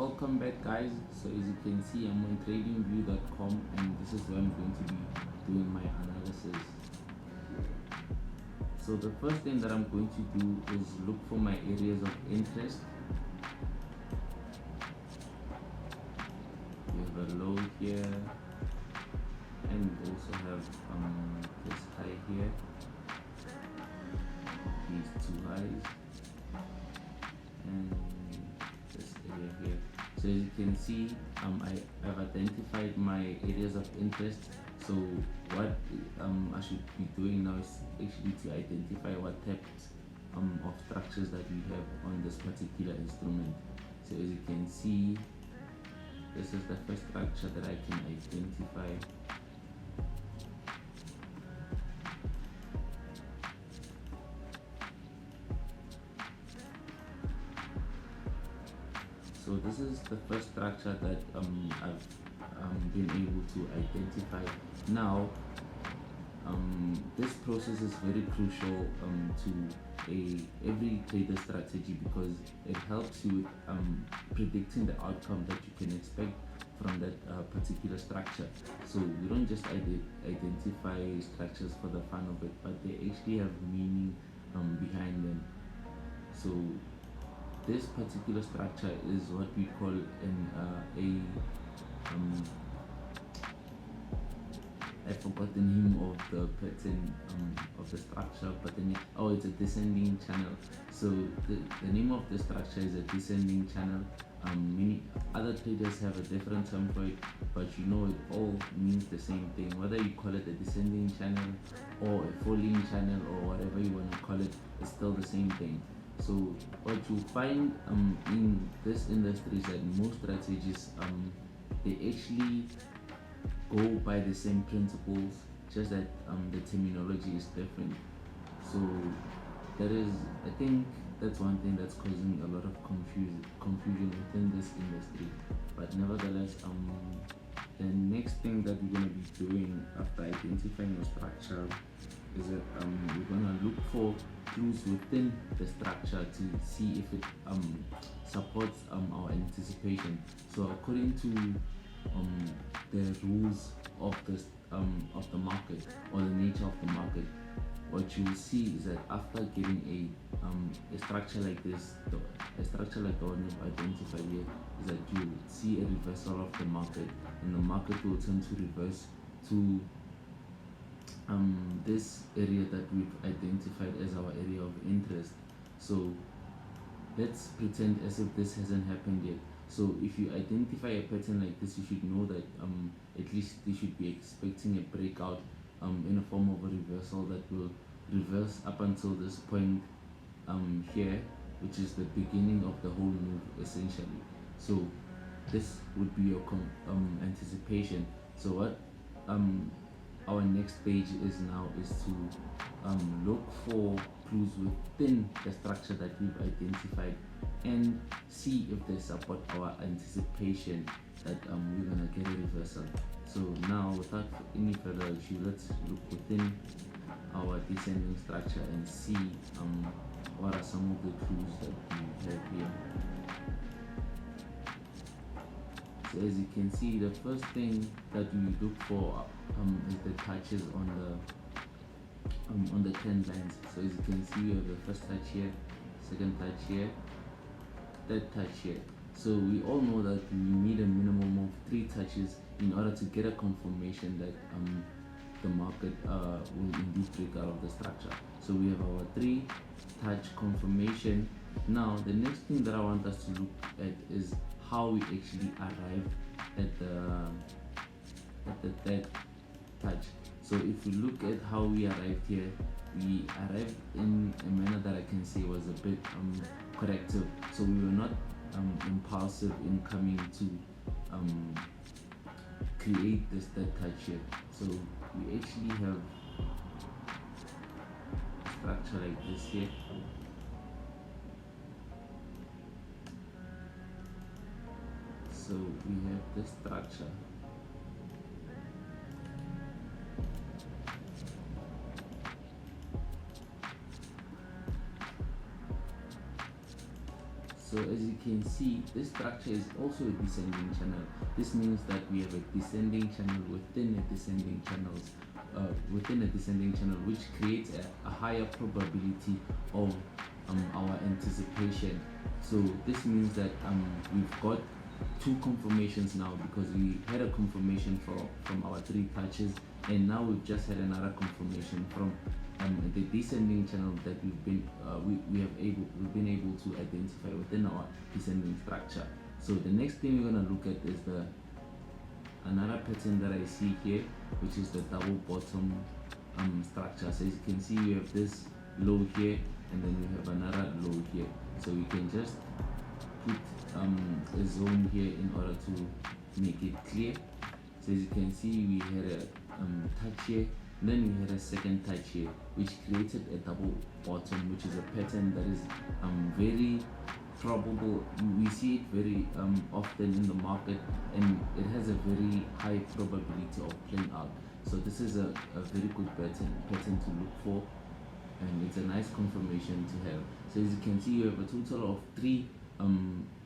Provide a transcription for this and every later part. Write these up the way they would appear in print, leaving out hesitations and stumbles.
Welcome back, guys. So as you can see, I'm on tradingview.com, and this is where I'm going to be doing my analysis. So the first thing that I'm going to do is look for my areas of interest. We have a low here, and we also have this high here, these two highs, and this area here. So as you can see, I have identified my areas of interest. So what I should be doing now is actually to identify what types of structures that we have on this particular instrument. So as you can see, this is the first structure that I can identify. So this is the first structure that I've been able to identify. Now, this process is very crucial to every trader strategy, because it helps you with predicting the outcome that you can expect from that particular structure. So we don't just identify structures for the fun of it, but they actually have meaning behind them. So this particular structure is what we call I forgot the name of the pattern of the structure, but it's a descending channel. So the name of the structure is a descending channel. Many other traders have a different term for it, but it all means the same thing. Whether you call it a descending channel or a falling channel or whatever you want to call it, it's still the same thing. So what you find in this industry is that most strategies they actually go by the same principles, just that the terminology is different. So I think that's one thing that's causing a lot of confusion within this industry. But nevertheless, the next thing that we're going to be doing after identifying a structure is that we're going to look for clues within the structure to see if it supports our anticipation. So according to the rules of the market, or the nature of the market, what you will see is that after getting a structure like this, a structure like the one you've identified here, is that you see a reversal of the market, and the market will tend to reverse to this area that we've identified as our area of interest. So let's pretend as if this hasn't happened yet. So if you identify a pattern like this, you should know that at least you should be expecting a breakout in a form of a reversal that will reverse up until this point here, which is the beginning of the whole move essentially. So this would be your anticipation. So what our next stage is now is to look for clues within the structure that we've identified and see if they support our anticipation that we're gonna get a reversal. So now, without any further ado, let's look within our descending structure and see what are some of the clues that we have here. So as you can see, the first thing that we look for is the touches on the trend lines. So as you can see, we have the first touch here, second touch here, third touch here. So we all know that we need a minimum of 3 touches in order to get a confirmation that the market will indeed break out of the structure. So we have our 3 touch confirmation. Now the next thing that I want us to look at is how we actually arrive at the third touch. So if we look at how we arrived here, we arrived in a manner that I can say was a bit corrective. So we were not impulsive in coming to create this third touch here. So we actually have a structure like this here. So we have this structure. So as you can see, this structure is also a descending channel. This means that we have a descending channel within a descending channel, which creates a higher probability of our anticipation. So this means that we've got two confirmations now, because we had a confirmation from our three touches, and now we've just had another confirmation from the descending channel that we've been able to identify within our descending structure. So the next thing we're going to look at is another pattern that I see here, which is the double bottom structure. So as you can see, we have this low here, and then we have another low here. So we can just put a zone here in order to make it clear. So as you can see, we had a touch here, and then we had a second touch here, which created a double bottom, which is a pattern that is very probable. We see it very often in the market, and it has a very high probability of playing out. So this is a very good pattern to look for, and it's a nice confirmation to have. So as you can see, you have a total of three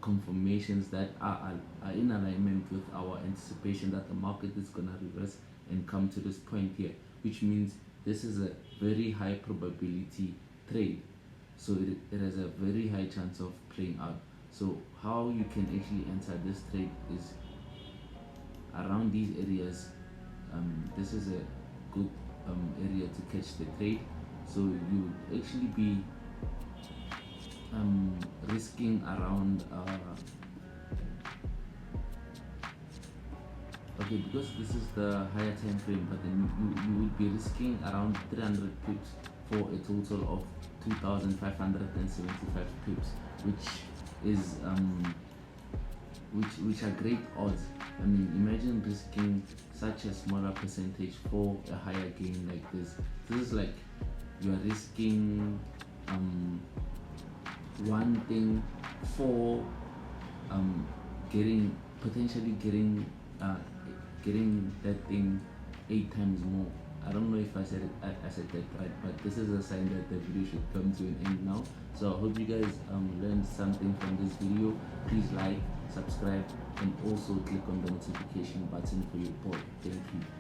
confirmations that are in alignment with our anticipation that the market is going to reverse and come to this point here, which means this is a very high probability trade. So it has a very high chance of playing out. So how you can actually enter this trade is around these areas. This is a good area to catch the trade. So you would actually be risking around okay, because this is the higher time frame, but then you would be risking around 300 pips for a total of 2,575 pips, which is which are great odds. I mean, imagine risking such a smaller percentage for a higher gain like this. This is like you are risking one thing for potentially getting that thing 8 times more. I don't know if I said that right, but this is a sign that the video should come to an end now. So I hope you guys learned something from this video. Please like, subscribe, and also click on the notification button for your report. Thank you.